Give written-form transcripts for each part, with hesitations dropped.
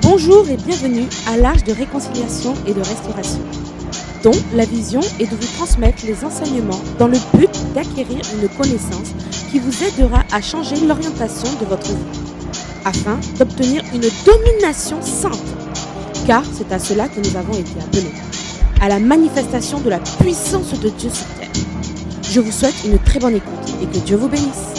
Bonjour et bienvenue à l'Arche de réconciliation et de restauration, dont la vision est de vous transmettre les enseignements dans le but d'acquérir une connaissance qui vous aidera à changer l'orientation de votre vie, afin d'obtenir une domination sainte. Car c'est à cela que nous avons été appelés, à la manifestation de la puissance de Dieu sur terre. Je vous souhaite une très bonne écoute et que Dieu vous bénisse.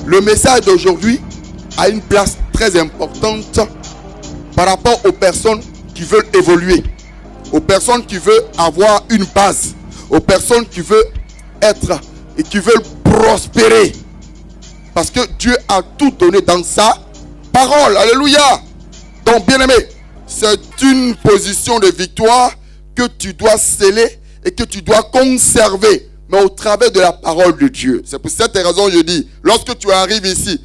Le message d'aujourd'hui a une place très importante par rapport aux personnes qui veulent évoluer, aux personnes qui veulent avoir une base, aux personnes qui veulent être et qui veulent prospérer. Parce que Dieu a tout donné dans sa parole. Alléluia. Donc, bien-aimé, c'est une position de victoire que tu dois sceller et que tu dois conserver, mais au travers de la parole de Dieu. C'est pour cette raison que je dis, lorsque tu arrives ici,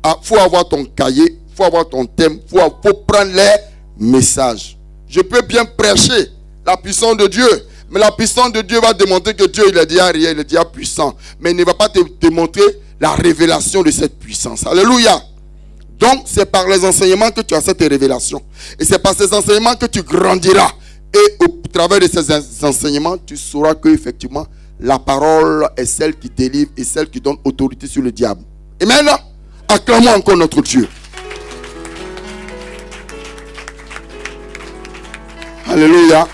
il faut avoir ton cahier, il faut avoir ton thème, il faut prendre les messages. Je peux bien prêcher la puissance de Dieu, mais la puissance de Dieu va démontrer que Dieu, il est déjà réel, il est déjà puissant. Mais il ne va pas te démontrer la révélation de cette puissance. Alléluia. Donc, c'est par les enseignements que tu as cette révélation. Et c'est par ces enseignements que tu grandiras. Et au travers de ces enseignements, tu sauras qu'effectivement, la parole est celle qui délivre et celle qui donne autorité sur le diable. Et maintenant, acclamons encore notre Dieu. Alléluia.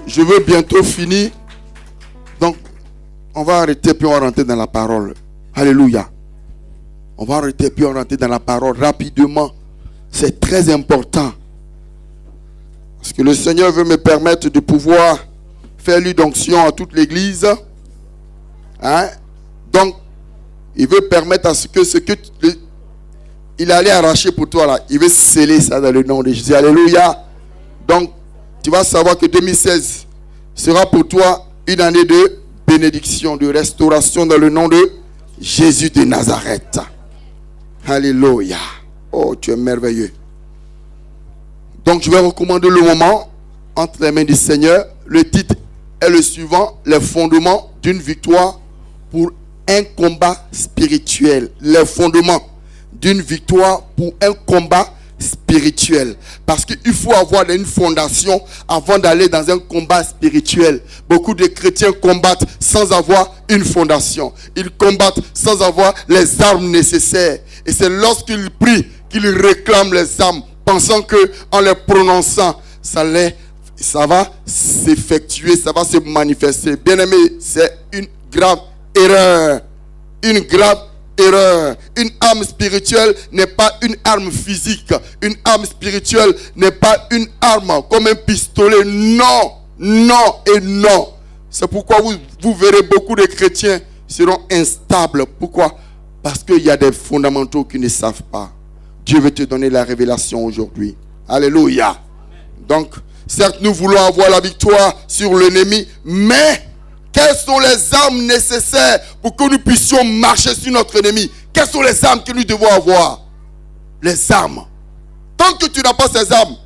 Je veux bientôt finir. Donc, on va arrêter puis on va rentrer dans la parole. Alléluia. On va arrêter puis on va rentrer dans la parole rapidement. C'est très important. Parce que le Seigneur veut me permettre de pouvoir faire l'onction à toute l'église. Hein? Donc, il veut permettre à ce que il allait arracher pour toi là, il veut sceller ça dans le nom de Jésus. Alléluia. Donc, tu vas savoir que 2016 sera pour toi une année de bénédiction, de restauration dans le nom de Jésus de Nazareth. Alléluia. Oh, tu es merveilleux. Donc, je vais recommander le moment entre les mains du Seigneur. Le titre est le suivant: les fondements d'une victoire pour un combat spirituel. Les fondements d'une victoire pour un combat spirituel. Parce qu'il faut avoir une fondation avant d'aller dans un combat spirituel. Beaucoup de chrétiens combattent sans avoir une fondation. Ils combattent sans avoir les armes nécessaires. Et c'est lorsqu'ils prient qu'ils réclament les armes, pensant que en les prononçant, ça va s'effectuer, ça va se manifester. Bien-aimé, c'est une grave erreur. Une grave erreur. Une arme spirituelle n'est pas une arme physique. Une arme spirituelle n'est pas une arme comme un pistolet. Non, non et non. C'est pourquoi vous verrez beaucoup de chrétiens seront instables. Pourquoi? Parce qu'il y a des fondamentaux qu'ils ne savent pas. Dieu veut te donner la révélation aujourd'hui. Alléluia. Donc, certes, nous voulons avoir la victoire sur l'ennemi, mais quelles sont les armes nécessaires pour que nous puissions marcher sur notre ennemi? Quelles sont les armes que nous devons avoir? Les armes. Tant que tu n'as pas ces armes,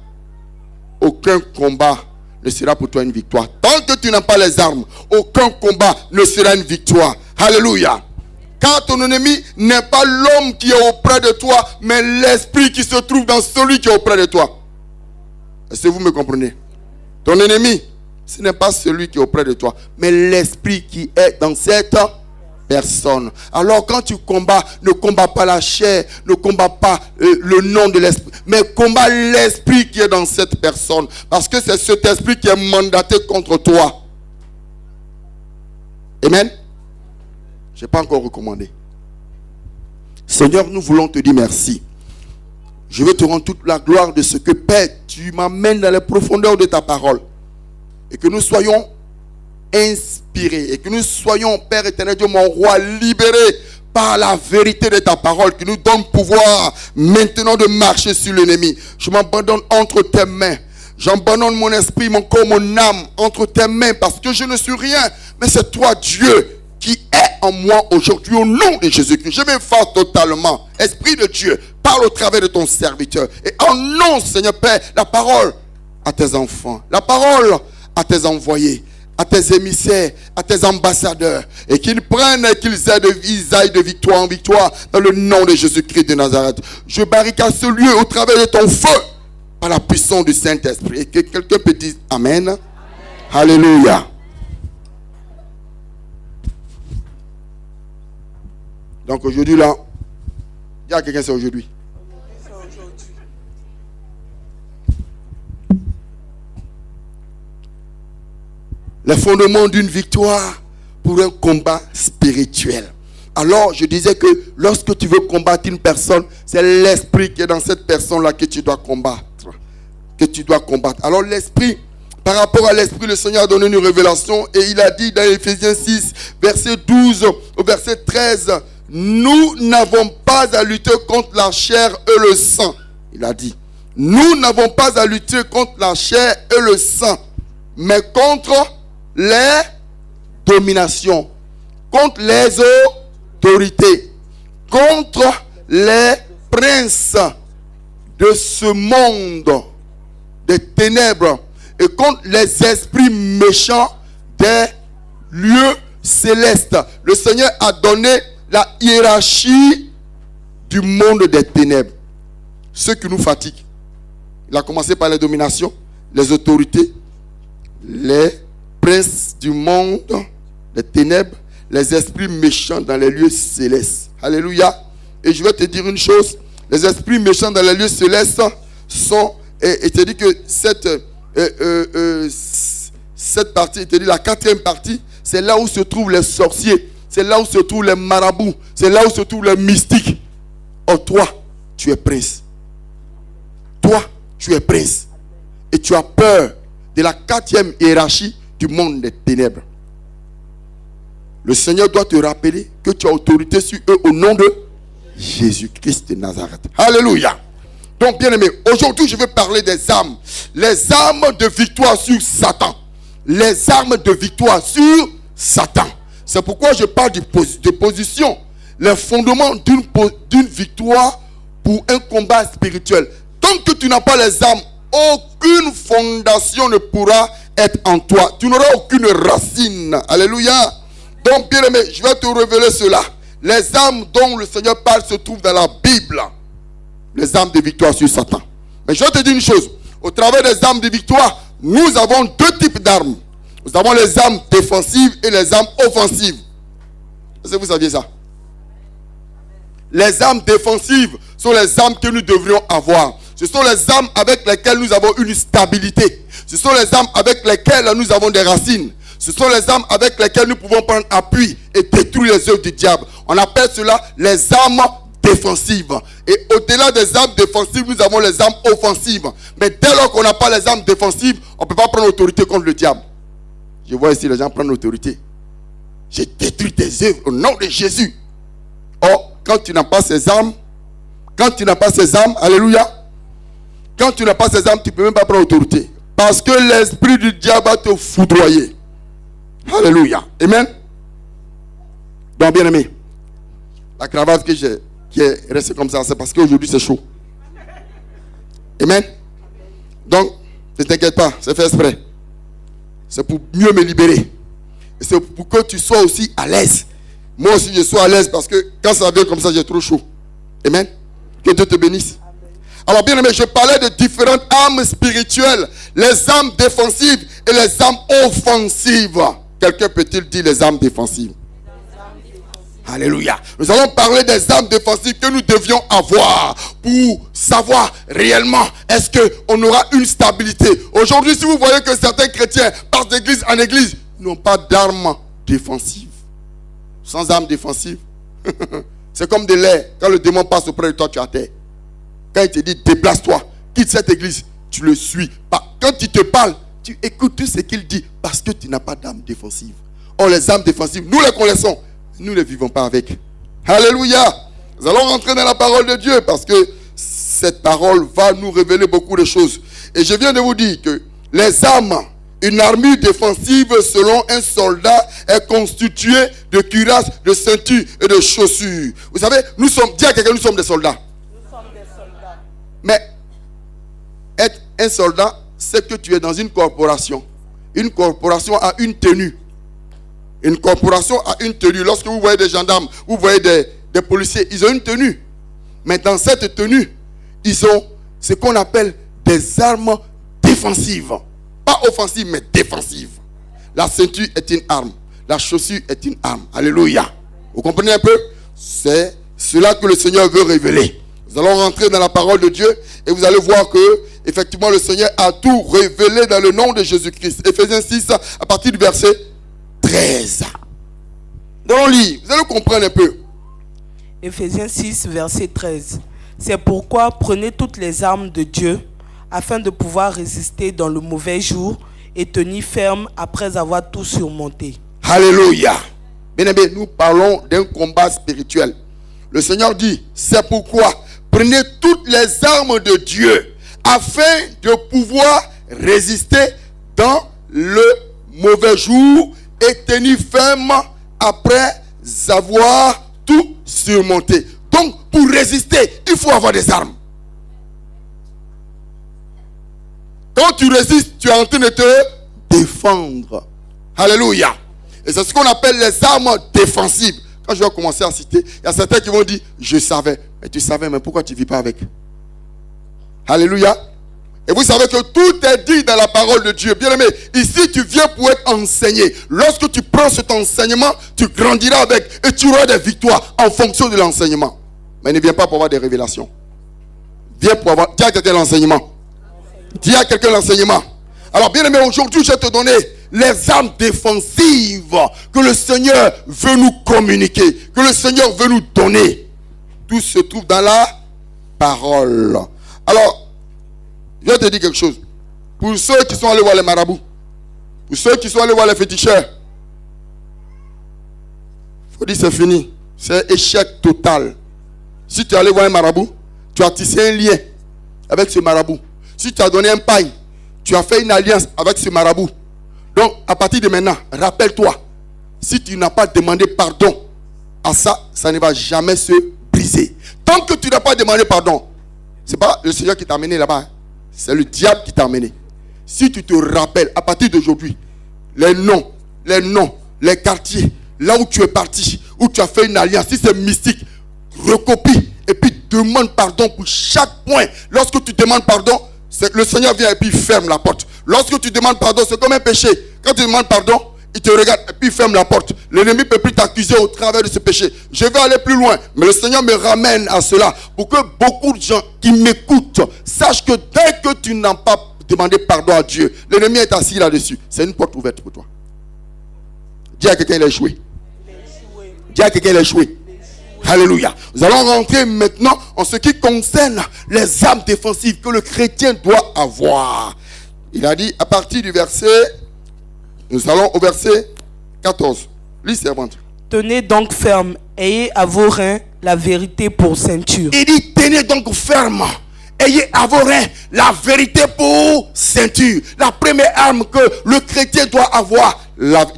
aucun combat ne sera pour toi une victoire. Tant que tu n'as pas les armes, aucun combat ne sera une victoire. Alléluia. Car ton ennemi n'est pas l'homme qui est auprès de toi, mais l'esprit qui se trouve dans celui qui est auprès de toi. Est-ce que vous me comprenez? Ton ennemi, ce n'est pas celui qui est auprès de toi, mais l'esprit qui est dans cette personne. Alors quand tu combats, ne combats pas la chair, ne combats pas le nom de l'esprit, mais combats l'esprit qui est dans cette personne. Parce que c'est cet esprit qui est mandaté contre toi. Amen. Je n'ai pas encore recommandé. Seigneur, nous voulons te dire merci. Je veux te rendre toute la gloire de ce que, Père, tu m'amènes dans les profondeurs de ta parole. Et que nous soyons inspirés. Et que nous soyons, Père éternel Dieu, mon roi, libérés par la vérité de ta parole qui nous donne pouvoir maintenant de marcher sur l'ennemi. Je m'abandonne entre tes mains. J'abandonne mon esprit, mon corps, mon âme entre tes mains parce que je ne suis rien. Mais c'est toi, Dieu, qui est en moi aujourd'hui au nom de Jésus-Christ. Je m'efface totalement. Esprit de Dieu, parle au travers de ton serviteur. Et annonce, Seigneur Père, la parole à tes enfants. La parole à tes envoyés, à tes émissaires, à tes ambassadeurs. Et qu'ils prennent et qu'ils aillent de victoire en victoire dans le nom de Jésus-Christ de Nazareth. Je barricade ce lieu au travers de ton feu par la puissance du Saint-Esprit. Et que quelqu'un peut dire Amen. Amen. Alléluia. Donc aujourd'hui là, il y a quelqu'un c'est aujourd'hui. Les fondements d'une victoire pour un combat spirituel. Alors je disais que lorsque tu veux combattre une personne, c'est l'esprit qui est dans cette personne-là que tu dois combattre. Alors l'esprit, par rapport à l'esprit, le Seigneur a donné une révélation et il a dit dans Ephésiens 6, verset 12 au verset 13, nous n'avons pas à lutter contre la chair et le sang. Il a dit, nous n'avons pas à lutter contre la chair et le sang, mais contre les dominations, contre les autorités, contre les princes de ce monde des ténèbres et contre les esprits méchants des lieux célestes. Le Seigneur a donné la hiérarchie du monde des ténèbres. Ce qui nous fatigue. Il a commencé par les dominations, les autorités, les princes du monde des ténèbres, les esprits méchants dans les lieux célestes. Alléluia. Et je vais te dire une chose. Les esprits méchants dans les lieux célestes sont... Et te dit que cette partie, il te dit la quatrième partie, c'est là où se trouvent les sorciers. C'est là où se trouvent les marabouts. C'est là où se trouvent les mystiques. Oh, toi, tu es prince. Toi, tu es prince. Et tu as peur de la quatrième hiérarchie du monde des ténèbres. Le Seigneur doit te rappeler que tu as autorité sur eux au nom de Jésus-Christ de Nazareth. Alléluia. Donc, bien aimé, aujourd'hui, je vais parler des armes. Les armes de victoire sur Satan. Les armes de victoire sur Satan. C'est pourquoi je parle de position. Les fondements d'une victoire pour un combat spirituel. Tant que tu n'as pas les armes, aucune fondation ne pourra être en toi. Tu n'auras aucune racine. Alléluia. Donc, bien aimé, je vais te révéler cela. Les armes dont le Seigneur parle se trouvent dans la Bible. Les armes de victoire sur Satan. Mais je vais te dire une chose. Au travers des armes de victoire, nous avons deux types d'armes. Nous avons les armes défensives et les armes offensives. Est-ce que vous saviez ça? Les armes défensives sont les armes que nous devrions avoir. Ce sont les armes avec lesquelles nous avons une stabilité. Ce sont les armes avec lesquelles nous avons des racines. Ce sont les armes avec lesquelles nous pouvons prendre appui et détruire les œuvres du diable. On appelle cela les armes défensives. Et au-delà des armes défensives, nous avons les armes offensives. Mais dès lors qu'on n'a pas les armes défensives, on ne peut pas prendre autorité contre le diable. Je vois ici les gens prendre l'autorité. J'ai détruit tes œuvres au nom de Jésus. Or, quand tu n'as pas ces armes, alléluia, quand tu n'as pas ces armes, tu ne peux même pas prendre autorité. Parce que l'esprit du diable va te foudroyer. Alléluia. Amen. Donc, bien aimé, la cravate qui est restée comme ça, c'est parce qu'aujourd'hui c'est chaud. Amen. Donc, ne t'inquiète pas, c'est fait exprès. C'est pour mieux me libérer. Et c'est pour que tu sois aussi à l'aise. Moi aussi, je suis à l'aise parce que quand ça vient comme ça, j'ai trop chaud. Amen. Que Dieu te bénisse. Alors, bien aimé, je parlais de différentes armes spirituelles. Les armes défensives et les armes offensives. Quelqu'un peut-il dire les armes défensives? Alléluia. Nous allons parler des armes défensives que nous devions avoir pour savoir réellement est-ce qu'on aura une stabilité. Aujourd'hui, si vous voyez que certains chrétiens passent d'église en église, n'ont pas d'armes défensives. Sans armes défensives, c'est comme de l'air. Quand le démon passe auprès de toi, tu es à terre. Quand il te dit déplace-toi, quitte cette église, tu le suis. Quand il te parle, tu écoutes tout ce qu'il dit parce que tu n'as pas d'armes défensives. Or, les armes défensives, nous les connaissons. Nous ne vivons pas avec. Alléluia. Nous allons rentrer dans la parole de Dieu parce que cette parole va nous révéler beaucoup de choses. Et je viens de vous dire que les armes Une armure défensive selon un soldat est constituée de cuirasses, de ceintures et de chaussures. Vous savez, nous sommes, dis à quelqu'un, nous sommes des soldats. Nous sommes des soldats. Mais être un soldat, c'est que tu es dans une corporation. Une corporation a une tenue. Une corporation a une tenue. Lorsque vous voyez des gendarmes, vous voyez des policiers, ils ont une tenue. Mais dans cette tenue, ils ont ce qu'on appelle des armes défensives. Pas offensives, mais défensives. La ceinture est une arme. La chaussure est une arme. Alléluia. Vous comprenez un peu? C'est cela que le Seigneur veut révéler. Nous allons rentrer dans la parole de Dieu et vous allez voir que effectivement le Seigneur a tout révélé dans le nom de Jésus-Christ. Éphésiens 6 à partir du verset 13. Nous allons lire. Vous allez comprendre un peu. Éphésiens 6, verset 13. C'est pourquoi prenez toutes les armes de Dieu afin de pouvoir résister dans le mauvais jour et tenir ferme après avoir tout surmonté. Alléluia. Bien aimé, nous parlons d'un combat spirituel. Le Seigneur dit, c'est pourquoi prenez toutes les armes de Dieu afin de pouvoir résister dans le mauvais jour et tenir ferme après avoir tout surmonté. Donc, pour résister, il faut avoir des armes. Quand tu résistes, tu es en train de te défendre. Alléluia. Et c'est ce qu'on appelle les armes défensives. Quand je vais commencer à citer, il y a certains qui vont dire, je savais. Mais tu savais, mais pourquoi tu ne vis pas avec? Alléluia. Et vous savez que tout est dit dans la parole de Dieu. Bien aimé, ici tu viens pour être enseigné. Lorsque tu prends cet enseignement, tu grandiras avec et tu auras des victoires en fonction de l'enseignement. Mais ne viens pas pour avoir des révélations. Viens pour avoir... Dis à quelqu'un l'enseignement. Dis à quelqu'un l'enseignement. Alors bien aimé, aujourd'hui je vais te donner les armes défensives que le Seigneur veut nous communiquer, que le Seigneur veut nous donner. Tout se trouve dans la parole. Alors, je vais te dire quelque chose. Pour ceux qui sont allés voir les marabouts, pour ceux qui sont allés voir les féticheurs, il faut dire c'est fini. C'est échec total. Si tu es allé voir un marabout, tu as tissé un lien avec ce marabout. Si tu as donné un paille, tu as fait une alliance avec ce marabout. Donc, à partir de maintenant, rappelle-toi, si tu n'as pas demandé pardon à ça, ça ne va jamais se briser. Tant que tu n'as pas demandé pardon, ce n'est pas le Seigneur qui t'a amené là-bas. Hein. C'est le diable qui t'a amené. Si tu te rappelles, à partir d'aujourd'hui, les noms, les quartiers, là où tu es parti, où tu as fait une alliance, si c'est mystique, recopie et puis demande pardon pour chaque point. Lorsque tu demandes pardon, le Seigneur vient et puis ferme la porte. Lorsque tu demandes pardon, c'est comme un péché. Quand tu demandes pardon, il te regarde et puis il ferme la porte. L'ennemi ne peut plus t'accuser au travers de ce péché. Je vais aller plus loin, mais le Seigneur me ramène à cela pour que beaucoup de gens qui m'écoutent sachent que dès que tu n'as pas demandé pardon à Dieu, l'ennemi est assis là-dessus. C'est une porte ouverte pour toi. Dis à quelqu'un, il a échoué. Dis à quelqu'un, il a échoué. Alléluia. Nous allons rentrer maintenant en ce qui concerne les armes défensives que le chrétien doit avoir. Il a dit à partir du verset, nous allons au verset 14. Lis, servante. Tenez donc ferme, ayez à vos reins la vérité pour ceinture. Il dit, tenez donc ferme, ayez à vos reins la vérité pour ceinture. La première arme que le chrétien doit avoir,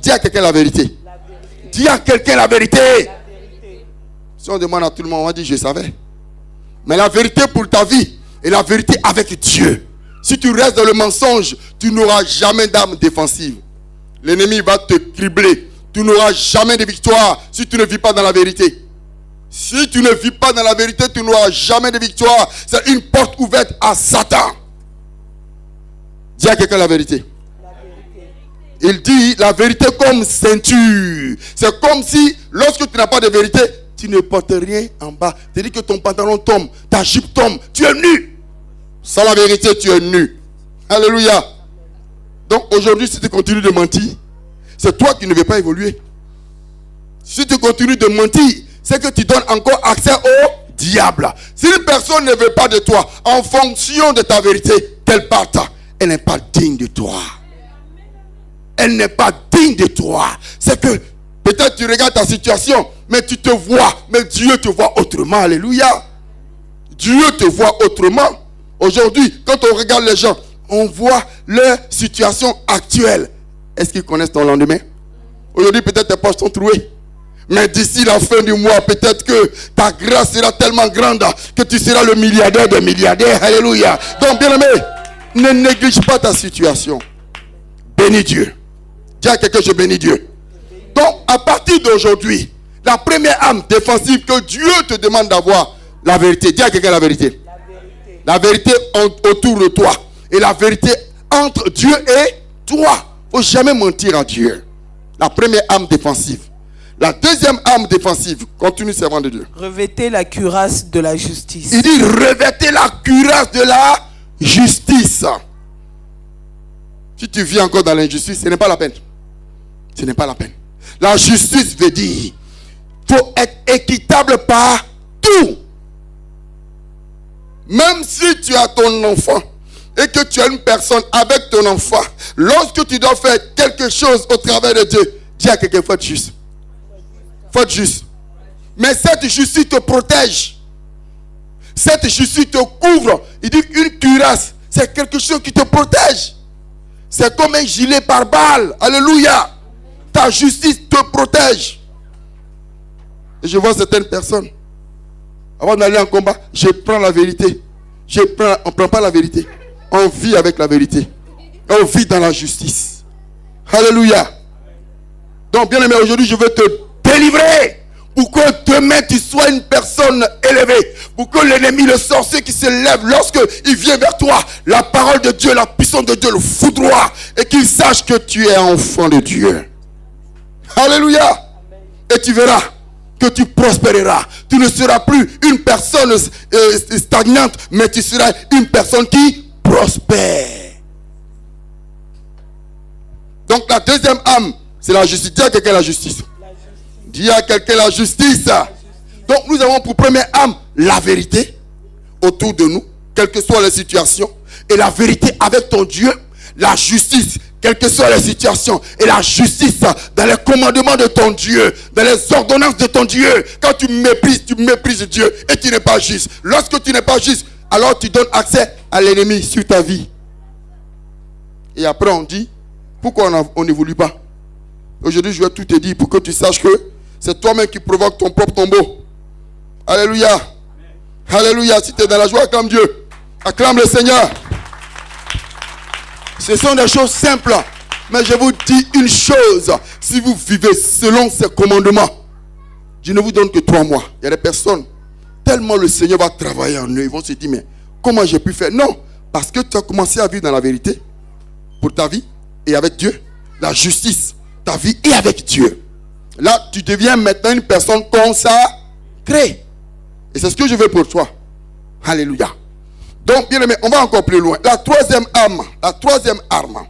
dis à quelqu'un la vérité. Dis à quelqu'un la vérité. Si on demande à tout le monde, on va dire je savais. Mais la vérité pour ta vie et la vérité avec Dieu. Si tu restes dans le mensonge, tu n'auras jamais d'arme défensive. L'ennemi va te cribler. Tu n'auras jamais de victoire si tu ne vis pas dans la vérité. Si tu ne vis pas dans la vérité, tu n'auras jamais de victoire. C'est une porte ouverte à Satan. Dis à quelqu'un la vérité. Il dit la vérité comme ceinture. C'est comme si lorsque tu n'as pas de vérité, tu ne portes rien en bas. C'est-à-dire que ton pantalon tombe, ta jupe tombe, tu es nu. Sans la vérité, tu es nu. Alléluia. Donc aujourd'hui, si tu continues de mentir, c'est toi qui ne veux pas évoluer. Si tu continues de mentir, c'est que tu donnes encore accès au diable. Si une personne ne veut pas de toi, en fonction de ta vérité, qu'elle parte, elle n'est pas digne de toi. Elle n'est pas digne de toi. C'est que peut-être tu regardes ta situation, mais tu te vois, mais Dieu te voit autrement. Alléluia. Dieu te voit autrement. Aujourd'hui, quand on regarde les gens, on voit leur situation actuelle. Est-ce qu'ils connaissent ton lendemain? Aujourd'hui, peut-être tes poches sont trouées. Mais d'ici la fin du mois, peut-être que ta grâce sera tellement grande que tu seras le milliardaire des milliardaires. Alléluia. Donc, bien aimé, ne néglige pas ta situation. Bénis Dieu. Dis à quelqu'un, je bénis Dieu. Donc, à partir d'aujourd'hui, la première arme défensive que Dieu te demande d'avoir, la vérité. Dis à quelqu'un la vérité. La vérité autour de toi. Et la vérité entre Dieu et toi. Il ne faut jamais mentir à Dieu. La première arme défensive. La deuxième arme défensive, continue servant de Dieu. Revêtez la cuirasse de la justice. Il dit revêtez la cuirasse de la justice. Si tu vis encore dans l'injustice, ce n'est pas la peine. Ce n'est pas la peine. La justice veut dire qu'il faut être équitable partout. Même si tu as ton enfant et que tu as une personne avec ton enfant, lorsque tu dois faire quelque chose au travers de Dieu, dis à quelqu'un, faut être juste. Faut être juste. Mais cette justice te protège. Cette justice te couvre. Il dit qu'une cuirasse, c'est quelque chose qui te protège. C'est comme un gilet pare-balles. Alléluia. Ta justice te protège. Et je vois certaines personnes, avant d'aller en combat, je prends la vérité. On ne prend pas la vérité. On vit avec la vérité. On vit dans la justice. Alléluia. Donc, bien aimé, aujourd'hui, je veux te délivrer pour que demain tu sois une personne élevée, pour que l'ennemi, le sorcier qui se lève lorsqu'il vient vers toi, la parole de Dieu, la puissance de Dieu le foudroie et qu'il sache que tu es enfant de Dieu. Alléluia. Et tu verras que tu prospéreras. Tu ne seras plus une personne stagnante, mais tu seras une personne qui prospère. Donc la deuxième âme, c'est la justice. Dis à quelqu'un la justice. Dis à quelqu'un la justice. Donc nous avons pour première âme la vérité autour de nous, quelles que soient les situations. Et la vérité avec ton Dieu. La justice, quelles que soient les situations. Et la justice dans les commandements de ton Dieu. Dans les ordonnances de ton Dieu. Quand tu méprises Dieu et tu n'es pas juste. Lorsque tu n'es pas juste, alors tu donnes accès à l'ennemi sur ta vie. Et après on dit, pourquoi on n'évolue pas? Aujourd'hui, je vais tout te dire pour que tu saches que c'est toi-même qui provoque ton propre tombeau. Alléluia. Amen. Alléluia. Si tu es dans la joie, acclame Dieu. Acclame le Seigneur. Ce sont des choses simples. Mais je vous dis une chose. Si vous vivez selon ces commandements, je ne vous donne que 3 mois. Il y a des personnes, tellement le Seigneur va travailler en eux, ils vont se dire, mais comment j'ai pu faire? Non. Parce que tu as commencé à vivre dans la vérité pour ta vie et avec Dieu. La justice. Ta vie est avec Dieu. Là, tu deviens maintenant une personne consacrée. Et c'est ce que je veux pour toi. Alléluia. Donc, bien aimé, on va encore plus loin. La troisième arme.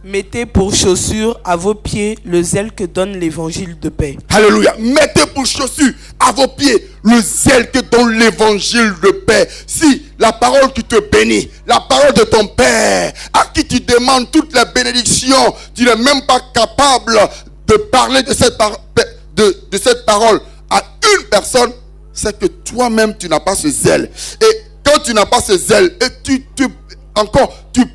Mettez pour chaussure à vos pieds le zèle que donne l'évangile de paix. Alléluia. Mettez pour chaussure à vos pieds le zèle que donne l'évangile de paix. Si la parole qui te bénit, la parole de ton Père, à qui tu demandes toutes les bénédictions, tu n'es même pas capable de parler de cette parole à une personne, c'est que toi-même tu n'as pas ce zèle. Et quand tu n'as pas ce zèle, et tu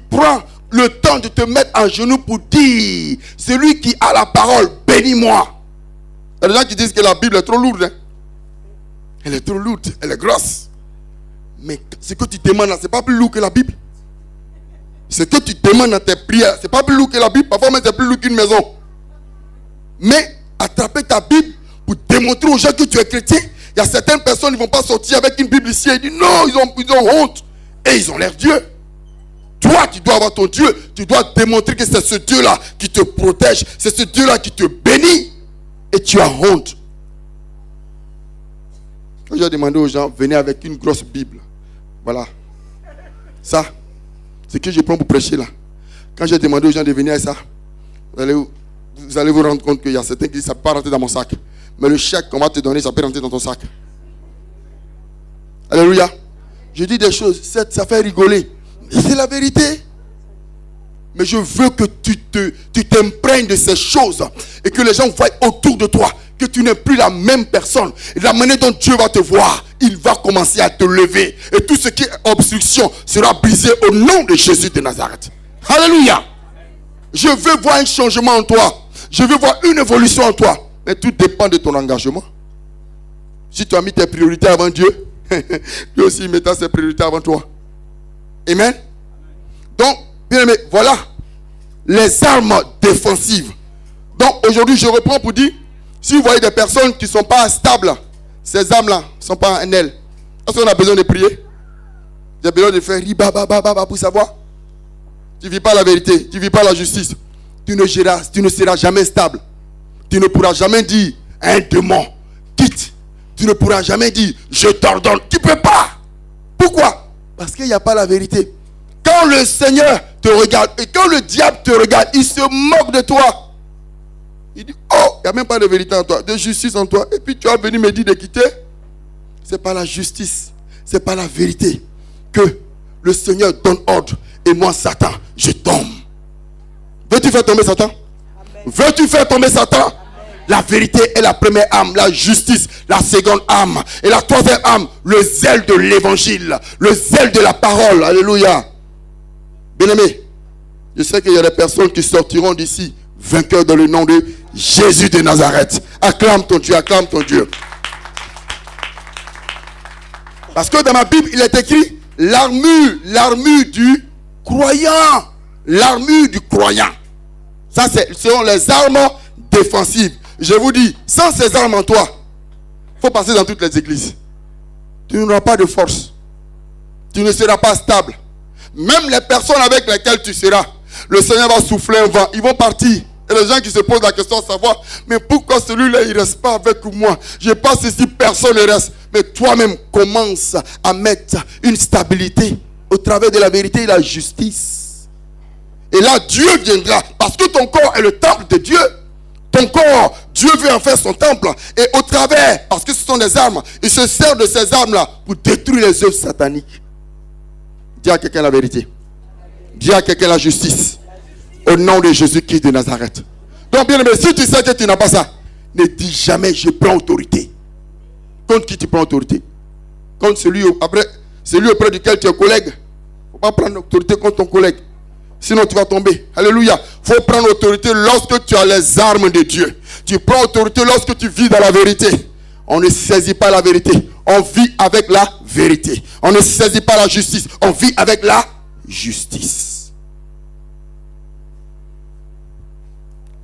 prends le temps de te mettre en genoux pour dire, celui qui a la parole, bénis-moi. Il y a des gens qui disent que la Bible est trop lourde. Hein? Elle est trop lourde, elle est grosse. Mais ce que tu demandes, ce n'est pas plus lourd que la Bible. Ce que tu demandes dans tes prières, ce n'est pas plus lourd que la Bible. Parfois même c'est plus lourd qu'une maison. Mais attraper ta Bible pour démontrer aux gens que tu es chrétien. Il y a certaines personnes qui ne vont pas sortir avec une Bible ici et dire non, ils ont honte. Et ils ont l'air Dieu. Toi, tu dois avoir ton Dieu. Tu dois démontrer que c'est ce Dieu-là qui te protège. C'est ce Dieu-là qui te bénit. Et tu as honte. Quand j'ai demandé aux gens, venez avec une grosse Bible. Voilà. Ça, c'est que je prends pour prêcher là. Quand j'ai demandé aux gens de venir avec ça, vous allez vous rendre compte qu'il y a certains qui disent ça ne peut pas rentrer dans mon sac. Mais le chèque qu'on va te donner, ça peut rentrer dans ton sac. Alléluia. Je dis des choses, ça fait rigoler. C'est la vérité. Mais je veux que tu t'imprègnes de ces choses et que les gens voient autour de toi que tu n'es plus la même personne. Et la manière dont Dieu va te voir, il va commencer à te lever. Et tout ce qui est obstruction sera brisé au nom de Jésus de Nazareth. Alléluia. Je veux voir un changement en toi. Je veux voir une évolution en toi. Mais tout dépend de ton engagement. Si tu as mis tes priorités avant Dieu, lui aussi il mettra ses priorités avant toi. Amen. Donc, bien aimé, voilà les armes défensives. Donc aujourd'hui je reprends pour dire, si vous voyez des personnes qui ne sont pas stables, ces armes-là ne sont pas en elles. Est-ce qu'on a besoin de prier? Tu as besoin de faire riba pour savoir? Tu ne vis pas la vérité, tu ne vis pas la justice. Tu ne seras jamais stable. Tu ne pourras jamais dire un démon, quitte. Tu ne pourras jamais dire je t'ordonne. Tu ne peux pas. Pourquoi? Parce qu'il n'y a pas la vérité. Quand le Seigneur te regarde et quand le diable te regarde, il se moque de toi. Il dit, oh, il n'y a même pas de vérité en toi, de justice en toi. Et puis tu vas venir me dire de quitter. Ce n'est pas la justice, ce n'est pas la vérité. Que le Seigneur donne ordre. Et moi, Satan, je tombe. Veux-tu faire tomber Satan? Veux-tu faire tomber Satan? Amen. La vérité est la première âme, la justice, la seconde âme. Et la troisième âme, le zèle de l'évangile, le zèle de la parole. Alléluia. Bien-aimé, je sais qu'il y a des personnes qui sortiront d'ici vainqueurs dans le nom de Jésus de Nazareth. Acclame ton Dieu, acclame ton Dieu. Parce que dans ma Bible, il est écrit l'armure du croyant. L'armure du croyant. Ça, ce sont les armes défensives. Je vous dis, sans ces armes en toi, il faut passer dans toutes les églises. Tu n'auras pas de force. Tu ne seras pas stable. Même les personnes avec lesquelles tu seras, le Seigneur va souffler un vent. Ils vont partir. Et les gens qui se posent la question de savoir, mais pourquoi celui-là, il ne reste pas avec moi? Je passe ici, personne ne reste. Mais toi-même, commence à mettre une stabilité au travers de la vérité et la justice. Et là, Dieu viendra. Parce que ton corps est le temple de Dieu. Ton corps, Dieu veut en faire son temple. Et au travers, parce que ce sont des armes, il se sert de ces armes-là pour détruire les œuvres sataniques. Dis à quelqu'un la vérité. Dis à quelqu'un la justice. Au nom de Jésus-Christ de Nazareth. Donc, bien aimé, si tu sais que tu n'as pas ça, ne dis jamais je prends autorité. Contre qui tu prends autorité? Contre celui auprès duquel tu es collègue. Il ne faut pas prendre autorité contre ton collègue. Sinon tu vas tomber. Alléluia. Il faut prendre autorité lorsque tu as les armes de Dieu. Tu prends autorité lorsque tu vis dans la vérité. On ne saisit pas la vérité. On vit avec la vérité. On ne saisit pas la justice. On vit avec la justice.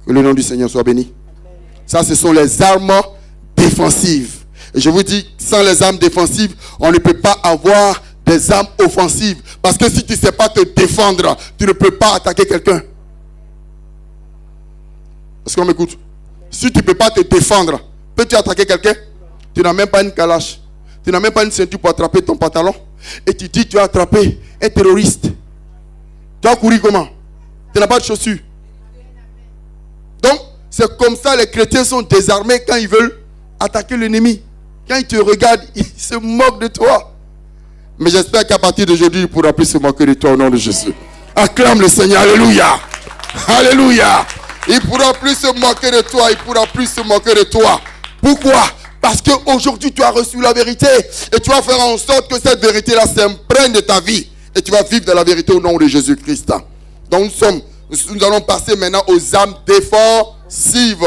Que le nom du Seigneur soit béni. Ça, ce sont les armes défensives. Et je vous dis, sans les armes défensives, on ne peut pas avoir des armes offensives. Parce que si tu ne sais pas te défendre, tu ne peux pas attaquer quelqu'un. Est-ce qu'on m'écoute? Si tu ne peux pas te défendre, peux-tu attaquer quelqu'un? Tu n'as même pas une calache. Tu n'as même pas une ceinture pour attraper ton pantalon. Et tu dis tu as attrapé un terroriste. Tu as couru comment? Tu n'as pas de chaussures. Donc, c'est comme ça les chrétiens sont désarmés quand ils veulent attaquer l'ennemi. Quand ils te regardent, ils se moquent de toi. Mais j'espère qu'à partir d'aujourd'hui, il ne pourra plus se moquer de toi au nom de Jésus. Acclame le Seigneur. Alléluia. Alléluia. Il ne pourra plus se moquer de toi. Il ne pourra plus se moquer de toi. Pourquoi? Parce qu'aujourd'hui, tu as reçu la vérité. Et tu vas faire en sorte que cette vérité-là s'imprègne de ta vie. Et tu vas vivre de la vérité au nom de Jésus-Christ. Donc nous allons passer maintenant aux armes défensives.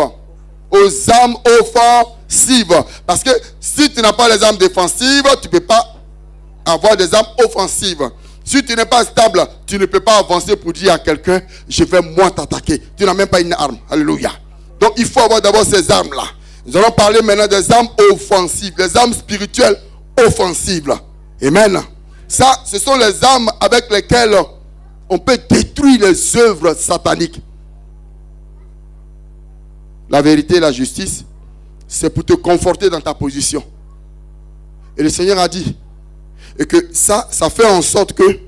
Aux armes offensives. Parce que si tu n'as pas les armes défensives, tu ne peux pas avoir des armes offensives. Si tu n'es pas stable, tu ne peux pas avancer pour dire à quelqu'un, je vais moi t'attaquer. Tu n'as même pas une arme. Alléluia. Donc il faut avoir d'abord ces armes-là. Nous allons parler maintenant des armes offensives, les armes spirituelles offensives. Amen. Ça, ce sont les armes avec lesquelles on peut détruire les œuvres sataniques. La vérité et la justice, c'est pour te conforter dans ta position. Et le Seigneur a dit, et que ça fait en sorte que,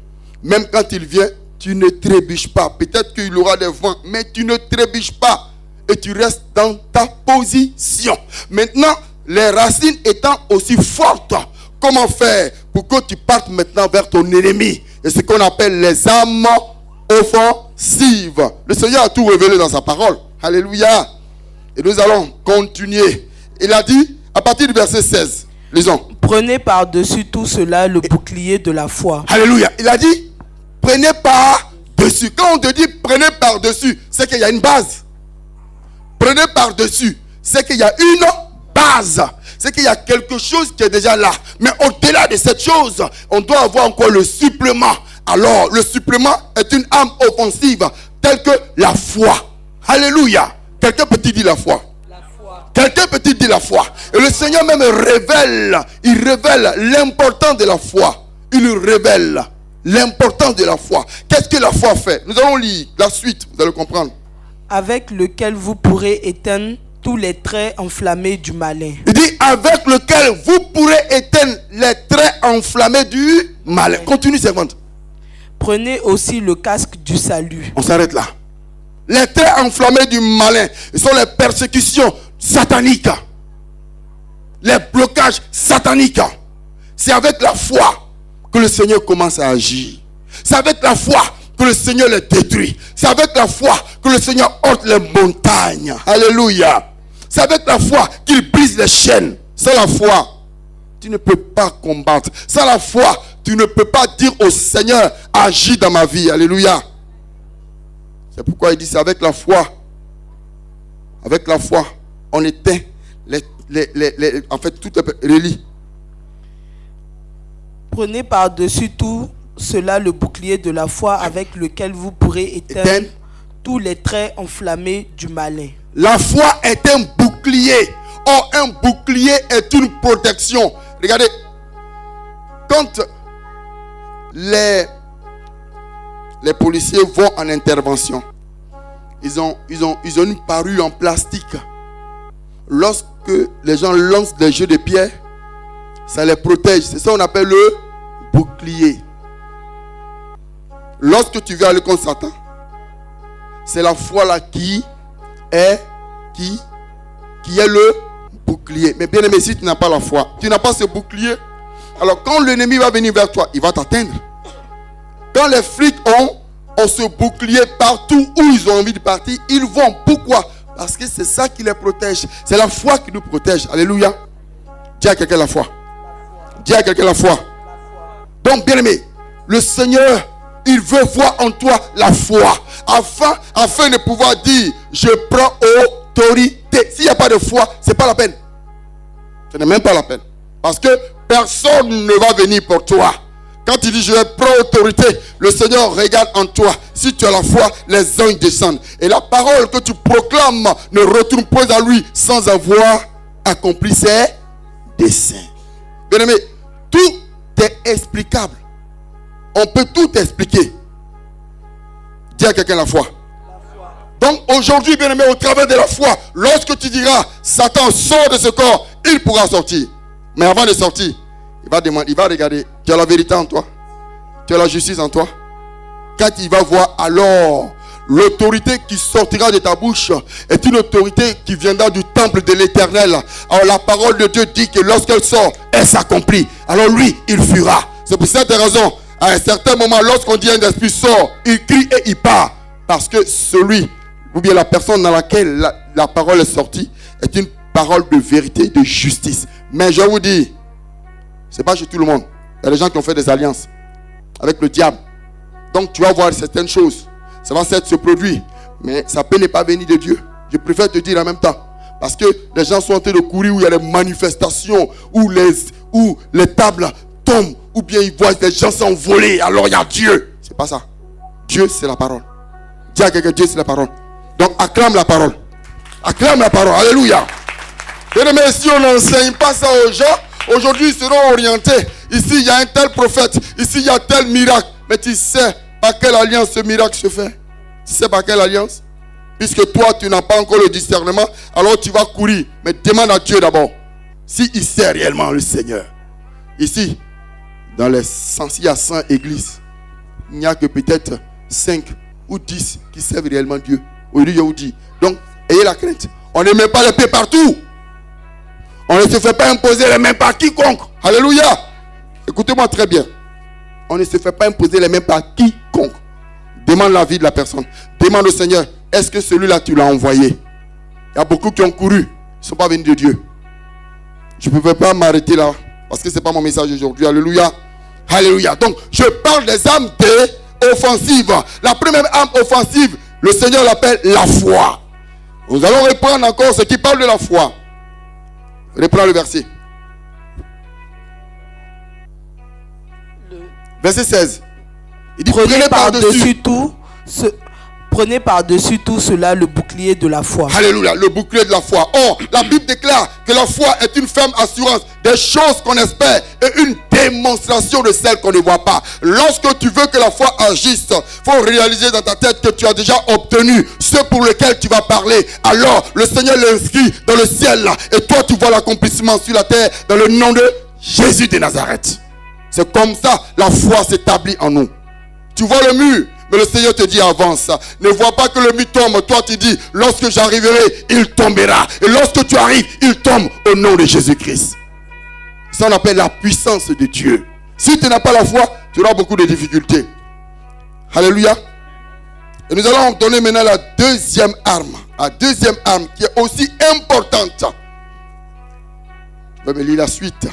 même quand il vient, tu ne trébuches pas. Peut-être qu'il aura des vents, mais tu ne trébuches pas. Et tu restes dans ta position. Maintenant, les racines étant aussi fortes, comment faire pour que tu partes maintenant vers ton ennemi? Et ce qu'on appelle les armes offensives. Le Seigneur a tout révélé dans sa parole. Alléluia. Et nous allons continuer. Il a dit, à partir du verset 16. Lisons. Prenez par-dessus tout cela le bouclier de la foi. Alléluia. Il a dit, prenez par-dessus. Quand on te dit prenez par-dessus, c'est qu'il y a une base. Prenez par-dessus, c'est qu'il y a une base. C'est qu'il y a quelque chose qui est déjà là. Mais au-delà de cette chose, on doit avoir encore le supplément. Alors, le supplément est une arme offensive telle que la foi. Alléluia. Quelqu'un peut-il dire la foi? Quelqu'un peut-il dire la foi? Et le Seigneur même révèle, il révèle l'importance de la foi. Il révèle l'importance de la foi. Qu'est-ce que la foi fait? Nous allons lire la suite, vous allez comprendre. Avec lequel vous pourrez éteindre tous les traits enflammés du malin. Il dit avec lequel vous pourrez éteindre les traits enflammés du malin. Continue, servante. Prenez aussi le casque du salut. On s'arrête là. Les traits enflammés du malin, ce sont les persécutions sataniques. Les blocages sataniques. C'est avec la foi que le Seigneur commence à agir. C'est avec la foi que le Seigneur les détruit. C'est avec la foi que le Seigneur ôte les montagnes. Alléluia. C'est avec la foi qu'il brise les chaînes. Sans la foi, tu ne peux pas combattre. Sans la foi, tu ne peux pas dire au Seigneur, agis dans ma vie. Alléluia. C'est pourquoi il dit, c'est avec la foi. Avec la foi, on éteint en fait, tout est relie. Prenez par-dessus tout cela le bouclier de la foi avec lequel vous pourrez éteindre tous les traits enflammés du malin. La foi est un bouclier. Or, un bouclier est une protection. Regardez, quand les policiers vont en intervention, ils ont une parure en plastique. Lorsque les gens lancent des jeux de pierre, ça les protège. C'est ça qu'on appelle le bouclier. Lorsque tu viens aller contre Satan, c'est la foi là qui est le bouclier. Mais bien aimé, si tu n'as pas la foi, tu n'as pas ce bouclier, alors quand l'ennemi va venir vers toi, il va t'atteindre. Quand les flics ont ce bouclier partout où ils ont envie de partir, ils vont. Pourquoi? Parce que c'est ça qui les protège. C'est la foi qui nous protège. Alléluia. Dis à quelqu'un la foi. Dis à quelqu'un la foi. Donc bien aimé, le Seigneur, il veut voir en toi la foi. Afin de pouvoir dire, je prends autorité. S'il n'y a pas de foi, ce n'est pas la peine. Ce n'est même pas la peine. Parce que personne ne va venir pour toi. Quand tu dis je prends autorité, le Seigneur regarde en toi. Si tu as la foi, les anges descendent. Et la parole que tu proclames ne retourne pas à lui sans avoir accompli ses desseins. Bien aimé, tout est explicable. On peut tout expliquer. Dis à quelqu'un la foi. Donc aujourd'hui, bien aimé, au travers de la foi, lorsque tu diras Satan sort de ce corps, il pourra sortir. Mais avant de sortir, il va regarder, tu as la vérité en toi, tu as la justice en toi. Quand il va voir, alors l'autorité qui sortira de ta bouche est une autorité qui viendra du temple de l'Éternel. Alors la parole de Dieu dit que lorsqu'elle sort, elle s'accomplit. Alors lui, il fuira. C'est pour cette raison, à un certain moment, lorsqu'on dit un esprit sort, il crie et il part. Parce que celui, ou bien la personne dans laquelle la parole est sortie, est une parole de vérité, de justice. Mais je vous dis, c'est pas chez tout le monde. Il y a des gens qui ont fait des alliances avec le diable. Donc tu vas voir certaines choses. Ça va se produire. Mais ça peut ne pas venir de Dieu. Je préfère te dire en même temps. Parce que les gens sont en train de courir où il y a des manifestations, où les tables tombent, ou bien ils voient des gens s'envoler. Alors il y a Dieu. C'est pas ça. Dieu c'est la parole. Dis à quelqu'un, Dieu c'est la parole. Donc acclame la parole. Acclame la parole. Alléluia. Mais si on n'enseigne pas ça aux gens, aujourd'hui ils seront orientés. Ici il y a un tel prophète. Ici il y a tel miracle. Mais tu sais par quelle alliance ce miracle se fait? Tu sais par quelle alliance? Puisque toi tu n'as pas encore le discernement, alors tu vas courir. Mais demande à Dieu d'abord s'il sait réellement le Seigneur. Ici, dans les 100 églises, il n'y a que peut-être 5 ou 10 qui servent réellement Dieu. Aujourd'hui je vous dis. Donc ayez la crainte. On ne met pas les pieds partout. On ne se fait pas imposer les mains par quiconque. Alléluia. Écoutez-moi très bien. On ne se fait pas imposer les mains par quiconque. Demande la vie de la personne. Demande au Seigneur, est-ce que celui-là tu l'as envoyé? Il y a beaucoup qui ont couru. Ils ne sont pas venus de Dieu. Je ne peux pas m'arrêter là. Parce que ce n'est pas mon message aujourd'hui. Alléluia. Alléluia. Donc, je parle des armes offensives. La première arme offensive, le Seigneur l'appelle la foi. Nous allons reprendre encore ce qui parle de la foi. Reprends le verset. Verset 16. Il dit, prenez par-dessus tout cela le bouclier de la foi. Alléluia, le bouclier de la foi. Or, la Bible déclare que la foi est une ferme assurance des choses qu'on espère et une démonstration de celles qu'on ne voit pas. Lorsque tu veux que la foi agisse, il faut réaliser dans ta tête que tu as déjà obtenu ce pour lequel tu vas parler. Alors, le Seigneur l'inscrit dans le ciel et toi tu vois l'accomplissement sur la terre dans le nom de Jésus de Nazareth. C'est comme ça la foi s'établit en nous. Tu vois le mur, mais le Seigneur te dit avance. Ne vois pas que le mur tombe. Toi tu dis, lorsque j'arriverai, il tombera. Et lorsque tu arrives, il tombe au nom de Jésus-Christ. Ça on appelle la puissance de Dieu. Si tu n'as pas la foi, tu auras beaucoup de difficultés. Alléluia. Et nous allons donner maintenant la deuxième arme. La deuxième arme qui est aussi importante. Je vais me lire la suite.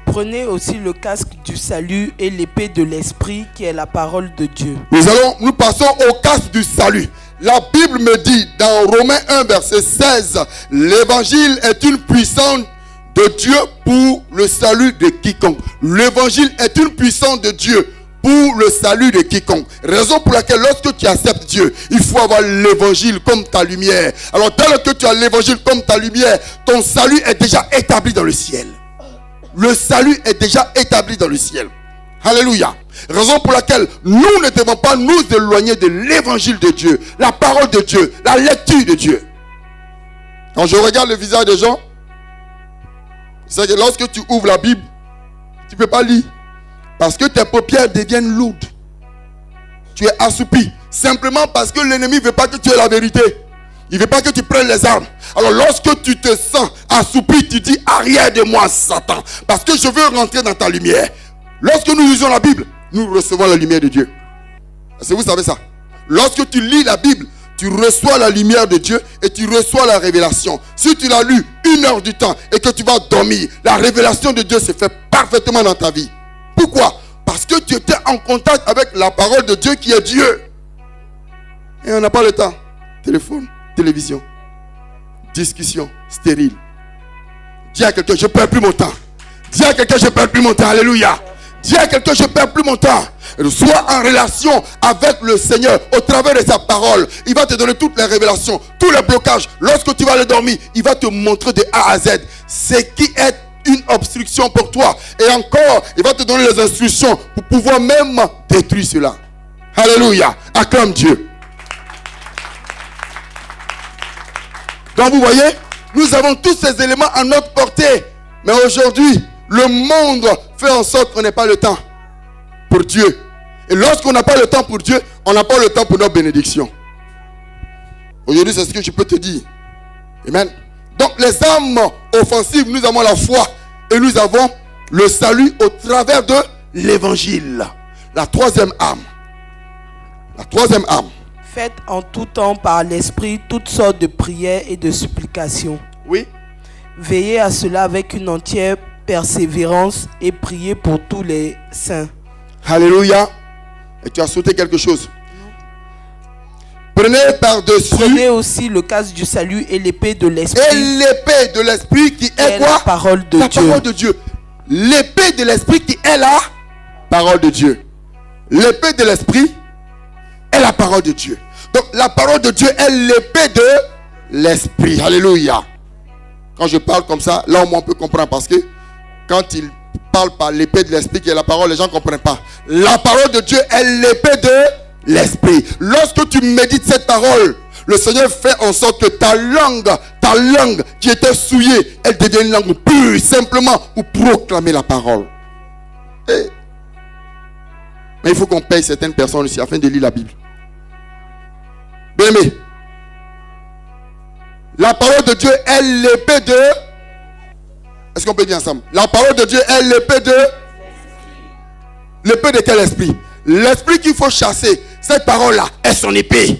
Prenez aussi le casque du salut et l'épée de l'esprit qui est la parole de Dieu. Nous passons au casque du salut. La Bible me dit dans Romains 1 verset 16, l'évangile est une puissance de Dieu pour le salut de quiconque. L'évangile est une puissance de Dieu pour le salut de quiconque. Raison pour laquelle lorsque tu acceptes Dieu, il faut avoir l'évangile comme ta lumière. Alors dès que tu as l'évangile comme ta lumière, ton salut est déjà établi dans le ciel. Le salut est déjà établi dans le ciel. Alléluia. Raison pour laquelle nous ne devons pas nous éloigner de l'évangile de Dieu, la parole de Dieu, la lecture de Dieu. Quand je regarde le visage des gens, c'est que lorsque tu ouvres la Bible, tu ne peux pas lire. Parce que tes paupières deviennent lourdes. Tu es assoupi. Simplement parce que l'ennemi ne veut pas que tu aies la vérité. Il ne veut pas que tu prennes les armes. Alors lorsque tu te sens assoupi, tu dis arrière de moi Satan. Parce que je veux rentrer dans ta lumière. Lorsque nous lisons la Bible, nous recevons la lumière de Dieu. Est-ce que vous savez ça? Lorsque tu lis la Bible, tu reçois la lumière de Dieu et tu reçois la révélation. Si tu l'as lu 1 heure du temps et que tu vas dormir, la révélation de Dieu se fait parfaitement dans ta vie. Pourquoi? Parce que tu étais en contact avec la parole de Dieu qui est Dieu. Et on n'a pas le temps. Téléphone, télévision, discussion stérile. Dis à quelqu'un, je ne perds plus mon temps. Dis à quelqu'un, je ne perds plus mon temps. Alléluia. Dis à quelqu'un, je ne perds plus mon temps. Sois en relation avec le Seigneur au travers de sa parole. Il va te donner toutes les révélations, tous les blocages. Lorsque tu vas aller dormir, il va te montrer de A à Z ce qui est une obstruction pour toi. Et encore, il va te donner les instructions pour pouvoir même détruire cela. Alléluia. Acclame Dieu. Donc vous voyez, nous avons tous ces éléments à notre portée. Mais aujourd'hui, le monde fait en sorte qu'on n'ait pas le temps pour Dieu. Et lorsqu'on n'a pas le temps pour Dieu, on n'a pas le temps pour notre bénédiction. Aujourd'hui, c'est ce que je peux te dire. Amen. Donc les armes offensives, nous avons la foi et nous avons le salut au travers de l'évangile. La troisième arme. La troisième arme. Faites en tout temps par l'esprit toutes sortes de prières et de supplications. Oui. Veillez à cela avec une entière persévérance et priez pour tous les saints. Alléluia. Et tu as sauté quelque chose. Prenez par-dessus. Prenez aussi le casque du salut et l'épée de l'esprit. Et l'épée de l'esprit qui est quoi? La parole de Dieu. La parole de Dieu. L'épée de l'esprit qui est la parole de Dieu. L'épée de l'esprit est la parole de Dieu. Donc la parole de Dieu est l'épée de l'esprit. Alléluia. Quand je parle comme ça, là au moins on peut comprendre. Parce que quand il parle par l'épée de l'esprit qui est la parole, les gens ne comprennent pas. La parole de Dieu est l'épée de l'esprit. Lorsque tu médites cette parole, le Seigneur fait en sorte que ta langue qui était souillée, elle devient une langue pure, simplement pour proclamer la parole. Mais il faut qu'on paye certaines personnes ici afin de lire la Bible. Bien aimé, la parole de Dieu est l'épée de... Est-ce qu'on peut dire ensemble? La parole de Dieu est l'épée de... L'épée de quel esprit? L'esprit qu'il faut chasser, cette parole-là est son épée.